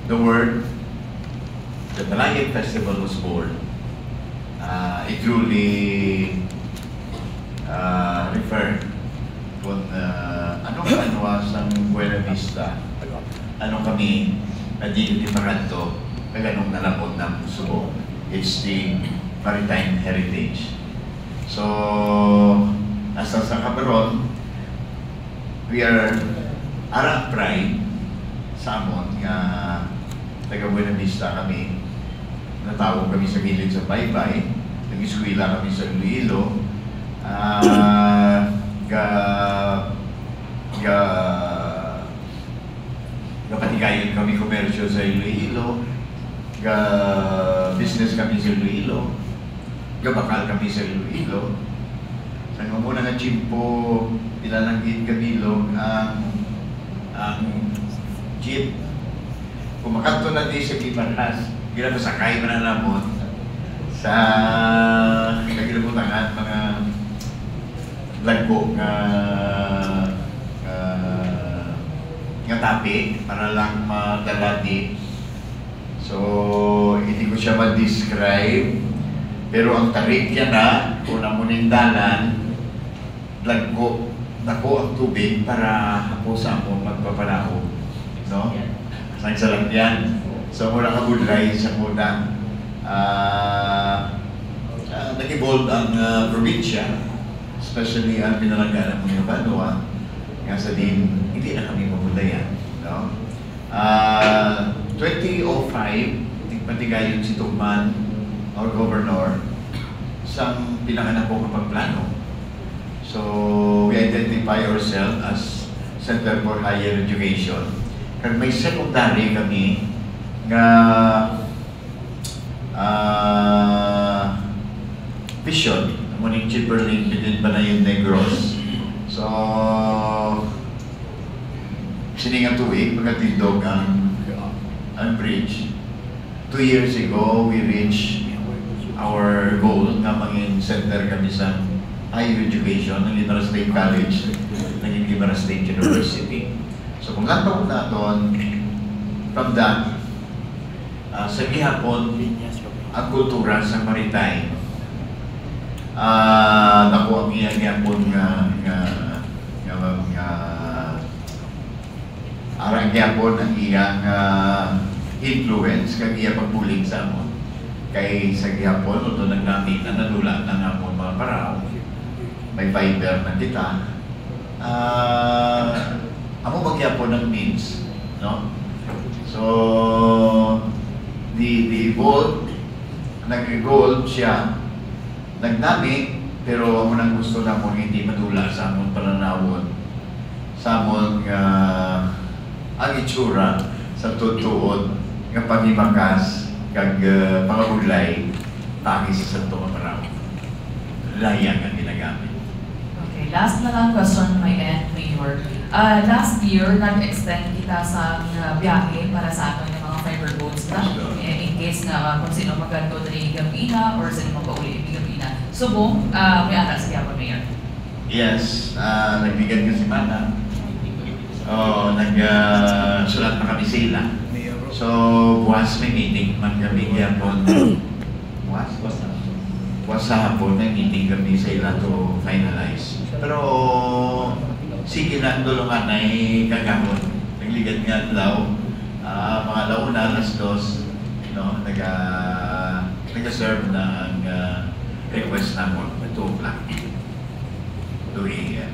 the word, the Malayan Festival was born. It truly referred kung anong kanwasang Buena Vista, ano kami, di makanto, kaganong nalapod ng Subo. It's the maritime heritage. So, asa sa kabaron, we are arang pride sa amon nga taga Buena Vista kami. Natawag kami sa village sa Baybay, nag-eskwela kami sa Iloilo, patigayon kami komersyo sa Iloilo, business kami sa Iloilo, bakal kami sa Iloilo. Sa nga muna nga chimpo, ilalanggit kabilog ang jeep. Kung makanto na di sa Kimarhas, pinapasakay man na namon sa kagilabutangan mga lagbo nga tapi para lang madalati. So, hindi ko siya ma-describe. Pero ang tarik niya na, kung namunin dalan, lagbo, nako ang tubig para ako sa ako magpapanaho. No? Saan sa lang yan? So, muna kabudlay sa muna nag-evolve ang probinsya, especially ang pinalanggan ng mga Banua, nga sa din, hindi na kami mabudayan. No? 2005, patigayon si Tugman, our governor, isang pinanganak ko kapag plano. So, we identify ourselves as Center for Higher Education. Kag may secondary kami nga vision, muning Chipperling, bidin pa na yung Negros. So, siningang tuwig, pagkatindog ang bridge. 2 years ago, we reached our goal nga maging center kami sa higher education ng Guimaras State College, ng Guimaras State University. So kung natawag natin, from that, sa gihapon, ang kultura sa maritime, naku ang gihapon arang gihapon ang iyang influence kag iya pagbulig sa amon. Kay sa gihapon, ito naggamit na nanula ng amon mga paraw, may fiber na kita. Amo magyapon ng means, no? So, the evolve, nag-evolve siya, nagnami, pero amo nang gusto na mo hindi madula sa amon pananawon, sa amon ang itsura sa tutuod nga paghimakas kag pangabudlay tangi sa Santo Amaraw. Layang ang ginagamit. Okay, last na lang question my end, Mayor. Last year, nag-extend kita sa biyahe para sa atin ng mga fiber boats na in case na kung sino magkanto na yung Gambina or sino magpauli yung Gambina. Subo, may atas siya po, Mayor? Yes, nagbigyan ko si Mana. Nag-sulat na kami sila. So, buwas may meeting man kami yapon. Buwas sa hapon may meeting kami sa ila to finalize. Pero, sige na, tulungan ay kagamon. Nagligat nga daw, mga launa, alas 2, no, nag-serve ng request na mo. 2 o'clock. 2 a.m.